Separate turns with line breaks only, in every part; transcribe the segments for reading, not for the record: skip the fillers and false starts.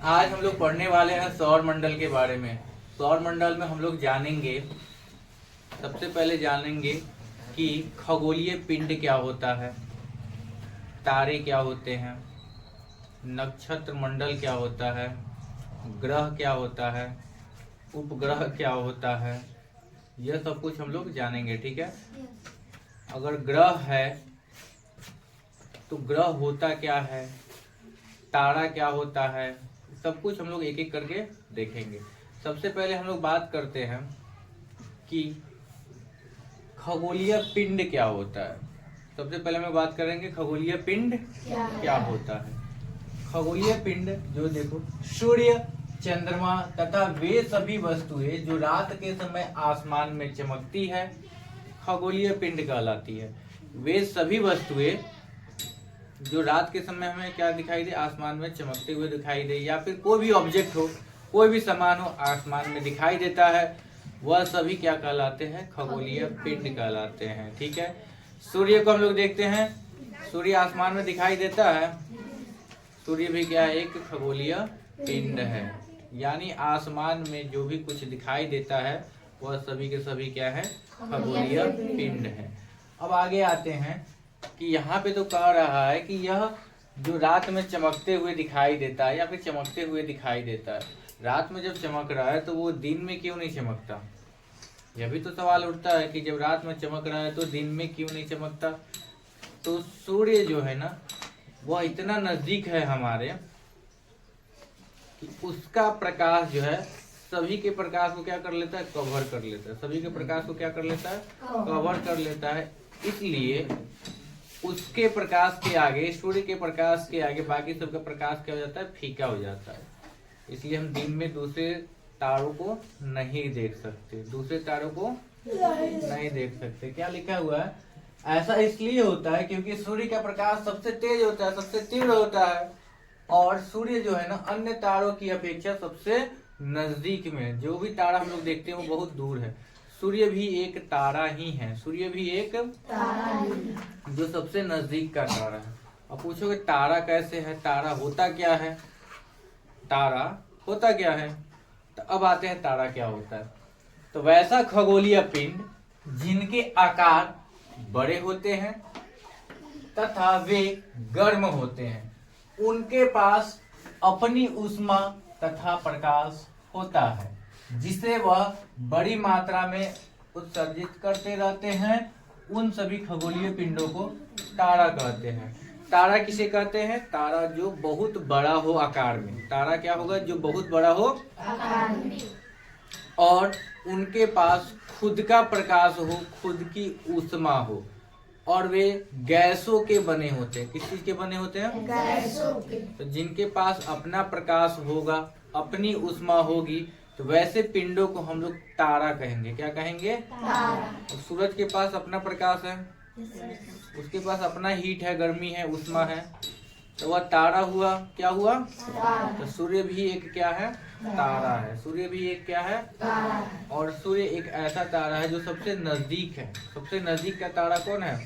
आज हम लोग पढ़ने वाले हैं सौर मंडल के बारे में। सौर मंडल में हम लोग जानेंगे, सबसे पहले जानेंगे कि खगोलीय पिंड क्या होता है, तारे क्या होते हैं, नक्षत्र मंडल क्या होता है, ग्रह क्या होता है, उपग्रह क्या होता है, यह सब कुछ हम लोग जानेंगे। ठीक है। अगर ग्रह है तो ग्रह होता क्या है, तारा क्या होता है, सब कुछ हम लोग एक एक करके देखेंगे। सबसे पहले हम लोग बात करते हैं कि खगोलीय पिंड क्या होता है। सबसे पहले हम बात करेंगे खगोलीय पिंड क्या होता है। खगोलीय पिंड जो देखो, सूर्य, चंद्रमा तथा वे सभी वस्तुएं जो रात के समय आसमान में चमकती है खगोलीय पिंड कहलाती है। वे सभी वस्तुएं जो रात के समय हमें क्या दिखाई दे, आसमान में चमकते हुए दिखाई दे, या फिर कोई भी ऑब्जेक्ट हो, कोई भी सामान हो आसमान में दिखाई देता है, वह सभी क्या कहलाते हैं, खगोलीय पिंड कहलाते हैं। ठीक है। सूर्य को हम लोग देखते हैं, सूर्य आसमान में दिखाई देता है, सूर्य भी क्या है, एक खगोलीय पिंड है। यानी आसमान में जो भी कुछ दिखाई देता है वह सभी के सभी क्या है, खगोलीय पिंड है। अब आगे आते हैं कि यहाँ पे तो कह रहा है कि यह जो रात में चमकते हुए दिखाई देता है या फिर चमकते हुए दिखाई देता है, रात में जब चमक रहा है तो वो दिन में क्यों नहीं चमकता। यह भी तो सवाल उठता है कि जब रात में चमक रहा है तो दिन में क्यों नहीं चमकता। तो सूर्य जो है ना, वह इतना नजदीक है हमारे कि उसका प्रकाश जो है सभी के प्रकाश को क्या कर लेता है, कवर कर लेता है। सभी के प्रकाश को क्या कर लेता है, कवर कर लेता है। इसलिए उसके प्रकाश के आगे, सूर्य के प्रकाश के आगे बाकी सबका प्रकाश क्या हो जाता है, फीका हो जाता है। इसलिए हम दिन में दूसरे तारों को नहीं देख सकते, दूसरे तारों को नहीं देख सकते। क्या लिखा हुआ है, ऐसा इसलिए होता है क्योंकि सूर्य का प्रकाश सबसे तेज होता है, सबसे तीव्र होता है, और सूर्य जो है ना अन्य तारों की अपेक्षा सबसे नजदीक में। जो भी तारा हम लोग देखते हैं वो बहुत दूर है, सूर्य भी एक तारा ही है, सूर्य भी एक तारा ही है जो सबसे नजदीक का तारा है। अब पूछोगे तारा कैसे है, तारा होता क्या है, तारा होता क्या है। तो अब आते हैं तारा क्या होता है। तो वैसा खगोलीय पिंड जिनके आकार बड़े होते हैं तथा वे गर्म होते हैं, उनके पास अपनी ऊष्मा तथा प्रकाश होता है, जिसे वह बड़ी मात्रा में उत्सर्जित करते रहते हैं। उन सभी खगोलीय पिंडों को तारा कहते हैं। तारा किसे कहते हैं, तारा जो बहुत बड़ा हो आकार में। तारा क्या होगा, जो बहुत बड़ा हो आकार में, और उनके पास खुद का प्रकाश हो, खुद की ऊष्मा हो, और वे गैसों के बने होते हैं। किस चीज के बने होते हैं, गैसों के। तो जिनके पास अपना प्रकाश होगा, अपनी ऊष्मा होगी, तो वैसे पिंडों को हम लोग तारा कहेंगे। क्या कहेंगे, तारा। सूरज के पास अपना प्रकाश है, उसके पास अपना हीट है, गर्मी है, ऊष्मा है, तो वह तारा हुआ। क्या हुआ, तारा। तो सूर्य भी एक क्या है, तारा है। सूर्य भी एक क्या है, तारा है। और सूर्य एक ऐसा तारा है जो सबसे नजदीक है। सबसे नजदीक का तारा कौन है,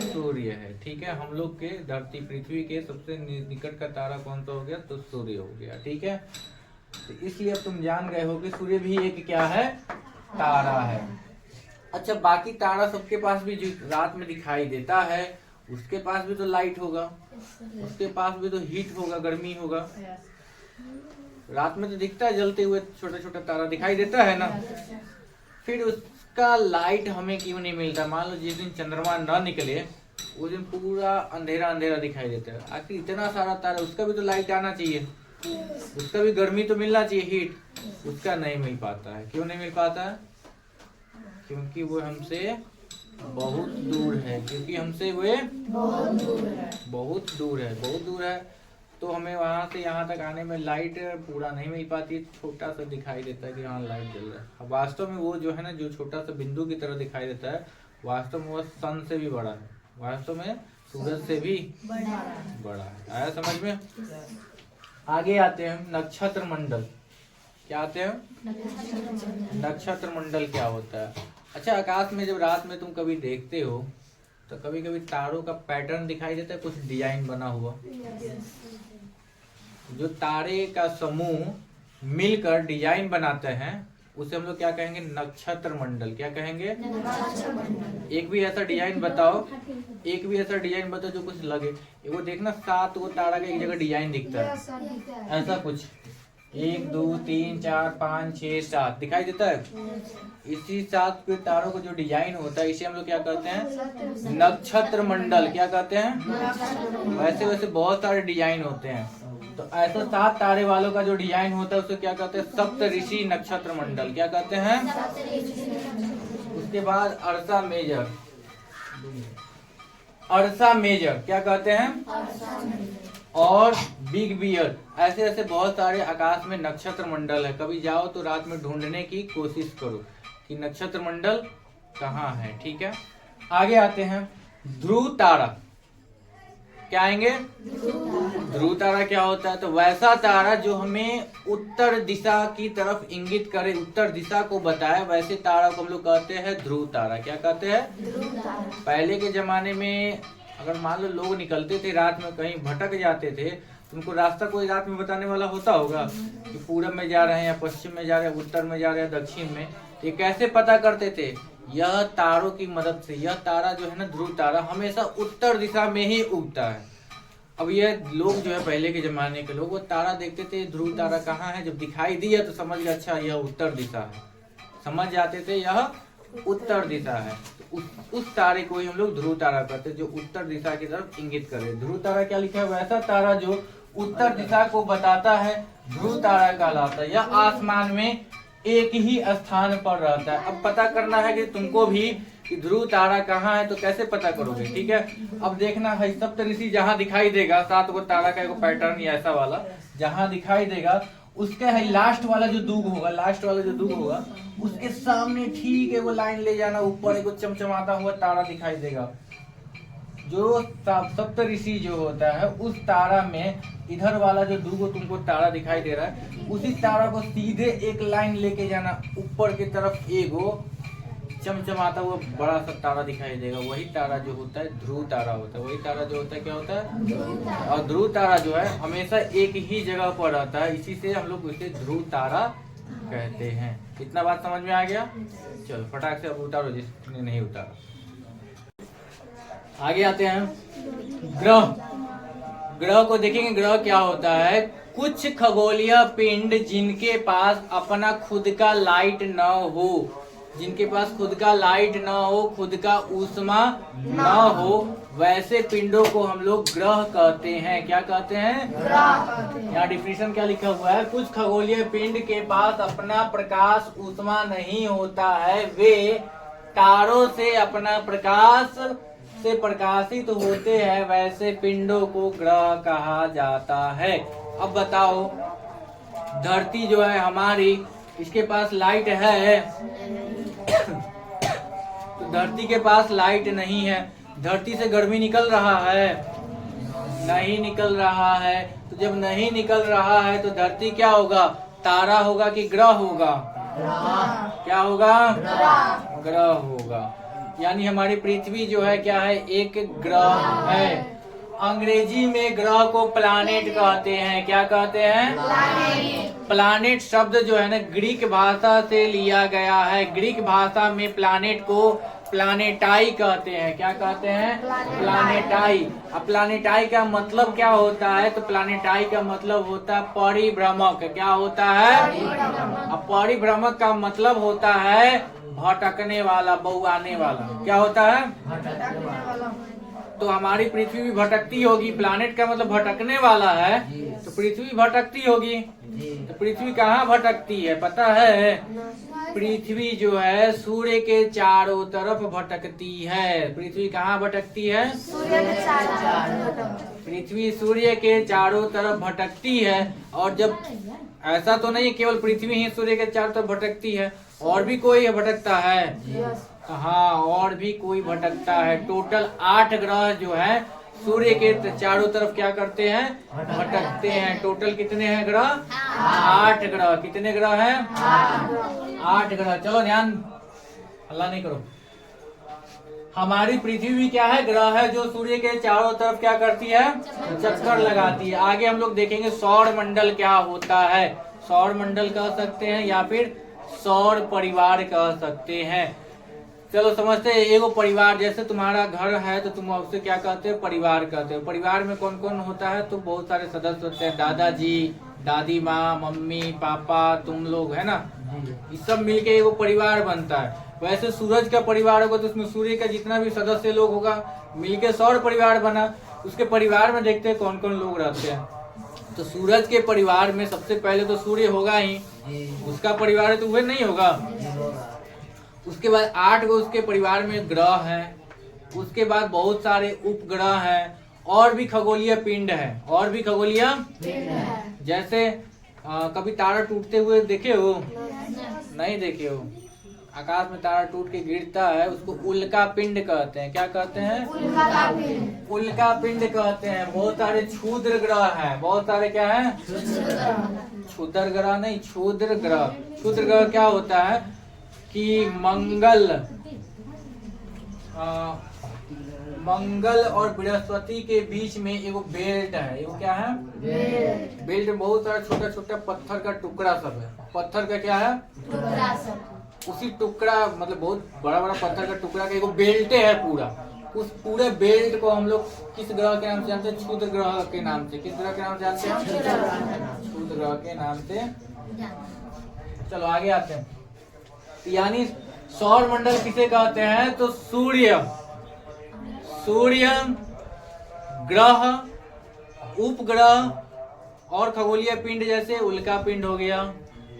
सूर्य है। ठीक है। हम लोग के धरती पृथ्वी के सबसे निकट का तारा कौन सा हो गया, तो सूर्य हो गया। ठीक है। तो इसलिए अब तुम जान गए हो कि सूर्य भी एक क्या है, तारा है। अच्छा, बाकी तारा सबके पास भी जो रात में दिखाई देता है उसके पास भी तो लाइट होगा, उसके पास भी तो हीट होगा, गर्मी होगा। रात में तो दिखता है जलते हुए छोटा छोटा तारा दिखाई देता है ना, फिर उसका लाइट हमें क्यों नहीं मिलता। मान लो जिस दिन चंद्रमा न निकले उस दिन पूरा अंधेरा अंधेरा दिखाई देता है। आखिर इतना सारा तारा, उसका भी तो लाइट आना चाहिए, उसका भी गर्मी तो मिलना चाहिए, हीट, उसका नहीं मिल पाता है। क्यों नहीं मिल पाता है, क्योंकि वो हमसे बहुत दूर है। क्योंकि हमसे वे बहुत दूर है, बहुत दूर है, बहुत दूर है। तो हमें वहां से यहाँ तक आने में लाइट पूरा नहीं मिल पाती, छोटा सा दिखाई देता है कि हाँ लाइट जल रहा है। अब वास्तव में वो जो है ना, जो छोटा सा बिंदु की तरह दिखाई देता है, वास्तव में वो सन से भी बड़ा है, वास्तव में सूरज से भी बड़ा है। आया समझ में। आगे आते हैं नक्षत्र मंडल। क्या आते हैं, नक्षत्र मंडल क्या होता है। अच्छा, आकाश में जब रात में तुम कभी देखते हो तो कभी कभी तारों का पैटर्न दिखाई देता है, कुछ डिजाइन बना हुआ। जो तारे का समूह मिलकर डिजाइन बनाते हैं उसे हम लोग क्या कहेंगे? नक्षत्र मंडल। क्या कहेंगे? एक भी ऐसा डिजाइन बताओ, एक भी ऐसा डिजाइन बताओ जो कुछ लगे। वो देखना 7 वो तारा का एक जगह डिजाइन दिखता है, ऐसा कुछ 1 2 3 4 5 6 7 दिखाई देता है। इसी 7 के तारों का जो डिजाइन होता है इसे हम लोग क्या कहते हैं? नक्षत्र मंडल। क्या कहते हैं? वैसे वैसे बहुत सारे डिजाइन होते हैं, तो ऐसा 7 तारे वालों का जो डिजाइन होता है उसे क्या कहते हैं? सप्तऋषि नक्षत्र मंडल। क्या कहते हैं? उसके बाद अर्सा मेजर। अर्सा मेजर क्या कहते हैं? और बिग बियर। ऐसे ऐसे बहुत सारे आकाश में नक्षत्र मंडल है। कभी जाओ तो रात में ढूंढने की कोशिश करो कि नक्षत्र मंडल कहाँ है। ठीक है, आगे आते हैं। ध्रुव तारा। क्या आएंगे? ध्रुव तारा क्या होता है? तो वैसा तारा जो हमें उत्तर दिशा की तरफ इंगित करे, उत्तर दिशा को बताए, वैसे तारा को हम लोग कहते हैं ध्रुव तारा। क्या कहते हैं? पहले के जमाने में अगर मान लो लोग निकलते थे रात में, कहीं भटक जाते थे, तुमको रास्ता कोई रात में बताने वाला होता होगा कि पूरब में जा रहे हैं या पश्चिम में जा रहे हैं, उत्तर में जा रहे हैं, दक्षिण में। ये कैसे पता करते थे? यह तारों की मदद से। यह तारा जो है ना, ध्रुव तारा, हमेशा उत्तर दिशा में ही उगता है। अब ये लोग जो है पहले के जमाने के लोग, वो तारा देखते थे ध्रुव तारा कहाँ है, जब दिखाई दिया तो समझ गया अच्छा यह उत्तर दिशा है, समझ जाते थे यह उत्तर दिशा है। तो उस तारे को ही हम लोग ध्रुव तारा कहते हैं, जो उत्तर दिशा की तरफ इंगित करे। ध्रुव तारा क्या लिखा है? वैसा तारा जो उत्तर दिशा को बताता है ध्रुव तारा कहलाता है। यह आसमान में एक ही स्थान पर रहता है। अब पता करना है कि तुमको भी कि ध्रुव तारा कहाँ है, तो कैसे पता करोगे? ठीक है, अब देखना है सप्तऋषि जहाँ दिखाई देगा, 7 को तारा का एक पैटर्न या ऐसा वाला जहाँ दिखाई देगा, उसके है लास्ट वाला जो दूग होगा, लास्ट वाला जो दूग होगा उसके सामने ठीक है वो लाइन ले जाना, ऊपर एक चमचमाता हुआ तारा दिखाई देगा। जो सप्तऋषि जो होता है उस तारा में इधर वाला जो दूगो तुमको तारा दिखाई दे रहा है, उसी तारा को सीधे एक लाइन लेके जाना, ऊपर की तरफ एगो चमचमाता हुआ बड़ा सा तारा दिखाई देगा। वही तारा जो होता है ध्रुव तारा होता है। वही तारा जो होता है क्या होता है? और ध्रुव तारा जो है हमेशा एक ही जगह पर रहता है, इसी से हम लोग उसे ध्रुव तारा कहते हैं। इतना बात समझ में आ गया? चलो फटाक से अब उतारो जिसने नहीं उतारा। आगे आते हैं ग्रह। ग्रह को देखेंगे, ग्रह क्या होता है? कुछ खगोलीय पिंड जिनके पास अपना खुद का लाइट न हो, जिनके पास खुद का लाइट न हो, खुद का ऊष्मा न हो, वैसे पिंडों को हम लोग ग्रह कहते हैं। क्या कहते हैं? ग्रह। यहाँ डिफिनेशन क्या लिखा हुआ है? कुछ खगोलीय पिंड के पास अपना प्रकाश ऊष्मा नहीं होता है, वे तारों से अपना प्रकाश से प्रकाशित होते हैं, वैसे पिंडों को ग्रह कहा जाता है। अब बताओ, धरती जो है हमारी, इसके पास लाइट है तो धरती के पास लाइट नहीं है, धरती से गर्मी निकल रहा है? नहीं निकल रहा है। तो जब नहीं निकल रहा है तो धरती क्या होगा? तारा होगा कि ग्रह होगा? क्या होगा? ग्रह होगा। यानी हमारी पृथ्वी जो है क्या है? एक ग्रह है। अंग्रेजी में ग्रह को प्लैनेट कहते हैं। क्या कहते हैं? प्लैनेट शब्द जो है ना ग्रीक भाषा से लिया गया है। ग्रीक भाषा में प्लैनेट को प्लैनेटाई कहते हैं। क्या कहते हैं? प्लैनेटाई। अब प्लैनेटाई का मतलब क्या होता है? तो प्लैनेटाई का मतलब होता है परिभ्रमक। क्या होता है? अब परिभ्रमक का मतलब होता है भटकने वाला, बौआने वाला। क्या होता है? भटकने वाला। तो हमारी पृथ्वी भी भटकती होगी। प्लैनेट का मतलब भटकने वाला है, तो पृथ्वी भटकती होगी। तो पृथ्वी कहाँ भटकती है पता है? पृथ्वी जो है सूर्य के चारों तरफ भटकती है। पृथ्वी कहाँ भटकती है? पृथ्वी सूर्य के चारों तरफ भटकती है। और जब ऐसा तो नहीं केवल पृथ्वी ही सूर्य के चारों तरफ भटकती है, और भी कोई भटकता है? हाँ, और भी कोई भटकता है। टोटल 8 ग्रह जो है सूर्य के चारों तरफ क्या करते हैं? भटकते हैं। टोटल कितने हैं ग्रह? 8 ग्रह। कितने ग्रह हैं? 8 ग्रह। चलो ध्यान, हल्ला नहीं करो। हमारी पृथ्वी क्या है, ग्रह है जो सूर्य के चारों तरफ क्या करती है, चक्कर लगाती है। आगे हम लोग देखेंगे सौर मंडल क्या होता है। सौर मंडल कह सकते हैं या फिर सौर परिवार कह सकते हैं। चलो समझते हैं। एगो परिवार, जैसे तुम्हारा घर है तो तुम उससे क्या कहते हो, परिवार कहते हो। परिवार में कौन कौन होता है, तो बहुत सारे सदस्य होते हैं, दादाजी, दादी माँ, मम्मी, पापा, तुम लोग, है ना, ये सब मिलके एगो परिवार बनता है। वैसे सूरज का परिवार होगा तो उसमें सूर्य का जितना भी सदस्य लोग होगा मिलके सौर परिवार बना। उसके परिवार में देखते हैं कौन कौन लोग रहते हैं। तो सूरज के परिवार में सबसे पहले तो सूर्य होगा ही, उसका परिवार है तो वह नहीं होगा। उसके बाद 8 गो उसके परिवार में ग्रह हैं। उसके बाद बहुत सारे उपग्रह हैं और भी खगोलीय पिंड है, और भी खगोलीय पिंड है। जैसे कभी तारा टूटते हुए देखे हो? नहीं देखे हो। आकाश में तारा टूट के गिरता है, उसको उल्का पिंड कहते हैं। क्या कहते हैं? उल्का पिंड कहते हैं। बहुत सारे क्षुद्र ग्रह हैं। बहुत सारे क्या है? क्षुद्र ग्रह नहीं, क्षुद्र ग्रह। क्षुद्र ग्रह क्या होता है कि मंगल और बृहस्पति के बीच में एगो बेल्ट है। एगो क्या है? बेल्ट में बहुत सारा छोटा छोटा पत्थर का टुकड़ा सब है। पत्थर का क्या है? टुकड़ा सब। उसी टुकड़ा मतलब बहुत बड़ा बड़ा पत्थर का टुकड़ा का एगो बेल्ट है पूरा। उस पूरे बेल्ट को हम लोग किस ग्रह के नाम से जानते हैं? क्षुद्र ग्रह के नाम से। किस ग्रह के नाम से जानते हैं? क्षुद्र ग्रह के नाम से। चलो आगे आते हैं। यानी सौर मंडल किसे कहते हैं? तो सूर्य, ग्रह, उपग्रह और खगोलीय पिंड जैसे उल्का पिंड हो गया,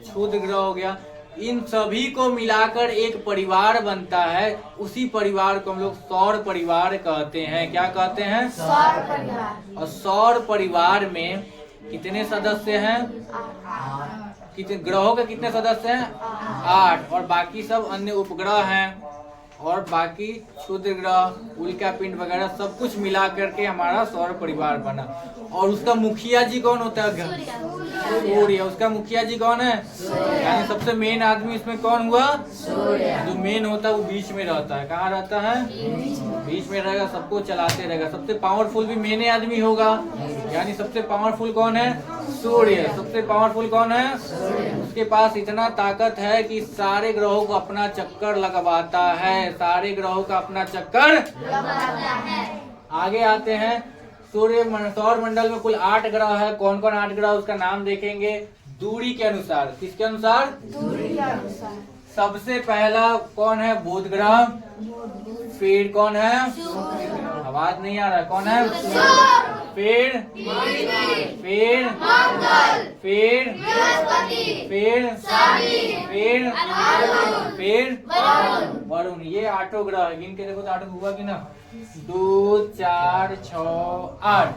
क्षुद्र ग्रह हो गया, इन सभी को मिलाकर एक परिवार बनता है। उसी परिवार को हम लोग सौर परिवार कहते हैं। क्या कहते हैं? सौर परिवार। और सौर परिवार में कितने सदस्य हैं? कितने ग्रहों के कितने सदस्य हैं? 8। और बाकी सब अन्य उपग्रह हैं और बाकी क्षुद्र ग्रह, उल्का पिंड वगैरह सब कुछ मिला करके हमारा सौर परिवार बना। और उसका मुखिया जी कौन होता है? सूर्य। उसका मुखिया जी कौन है? यानी सबसे मेन आदमी इसमें कौन हुआ? जो मेन होता है वो बीच में रहता है। कहाँ रहता है? बीच में रहेगा, सबको चलाते रहेगा। सबसे पावरफुल भी मेन आदमी होगा। यानी सबसे पावरफुल कौन है? सूर्य। सबसे पावरफुल कौन है? उसके पास इतना ताकत है कि सारे ग्रहों को अपना चक्कर लगवाता है। सारे ग्रहों का अपना चक्कर लगवाता है। आगे आते हैं। सौर मंडल में कुल 8 ग्रह है। कौन कौन 8 ग्रह? उसका नाम देखेंगे दूरी के अनुसार। किसके अनुसार? दूरी के अनुसार। सबसे पहला कौन है? बुध ग्रह। फिर कौन है? आवाज नहीं आ रहा। कौन है? फिर मंगल, फिर वरुण। ये 8 ग्रह है। गिन के देखो तो 8 हुआ कि ना? 2, 4, 6, 8।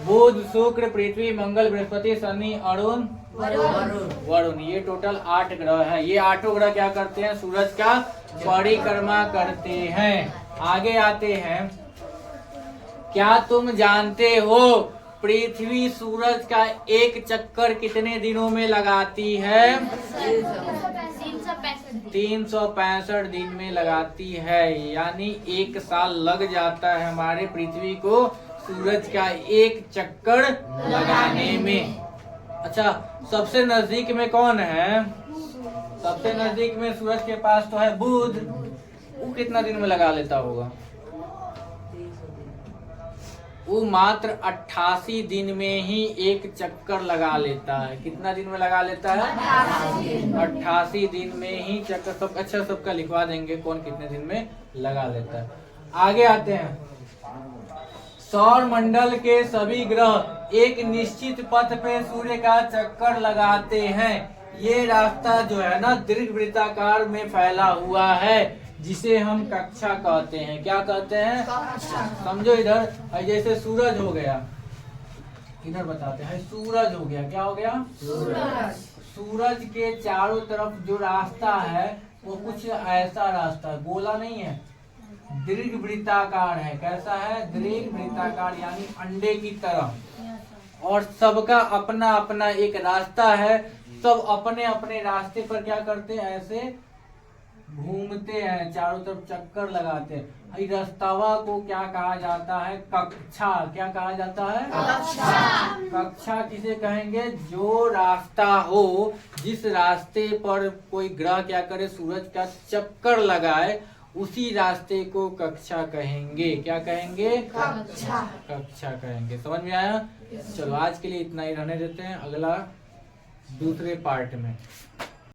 बुध, शुक्र, पृथ्वी, मंगल, बृहस्पति, शनि, अरुण, वरुण। ये टोटल 8 ग्रह है। ये 8 ग्रह क्या करते हैं? सूरज का परिक्रमा करते हैं। आगे आते हैं। क्या तुम जानते हो पृथ्वी सूरज का एक चक्कर कितने दिनों में लगाती है? 365 दिन में लगाती है। यानी 1 साल लग जाता है हमारे पृथ्वी को सूरज का एक चक्कर लगाने में। अच्छा, सबसे नजदीक में कौन है? सबसे नजदीक में सूरज के पास तो है बुध। वो कितना दिन में लगा लेता होगा? वो मात्र 88 दिन में ही एक चक्कर लगा लेता है। कितना दिन में लगा लेता है? 88 दिन में ही चक्कर। सब अच्छा, सबका लिखवा देंगे कौन कितने दिन में लगा लेता है। आगे आते हैं। सौर मंडल के सभी ग्रह एक निश्चित पथ पे सूर्य का चक्कर लगाते हैं। ये रास्ता जो है ना दीर्घवृत्ताकार में फैला हुआ है, जिसे हम कक्षा कहते हैं। क्या कहते हैं? समझो इधर, जैसे सूरज हो गया, इधर बताते हैं। सूरज हो गया, क्या हो गया? सूरज के चारों तरफ जो रास्ता है वो कुछ ऐसा रास्ता है, गोला नहीं है, दीर्घवृत्ताकार है। कैसा है? दीर्घवृत्ताकार, यानी अंडे की तरह। और सबका अपना अपना एक रास्ता है। सब अपने अपने रास्ते पर क्या करते हैं? ऐसे घूमते हैं, चारों तरफ चक्कर लगाते हैं। इस रास्तावा को क्या कहा जाता है? कक्षा। क्या कहा जाता है?
कक्षा।
कक्षा किसे कहेंगे? जो रास्ता हो, जिस रास्ते पर कोई ग्रह क्या करे? सूरज का चक्कर लगाए, उसी रास्ते को कक्षा कहेंगे। क्या कहेंगे?
कक्षा।
कक्षा कहेंगे। समझ में आया? चलो आज के लिए इतना ही रहने देते हैं, अगला दूसरे पार्ट में।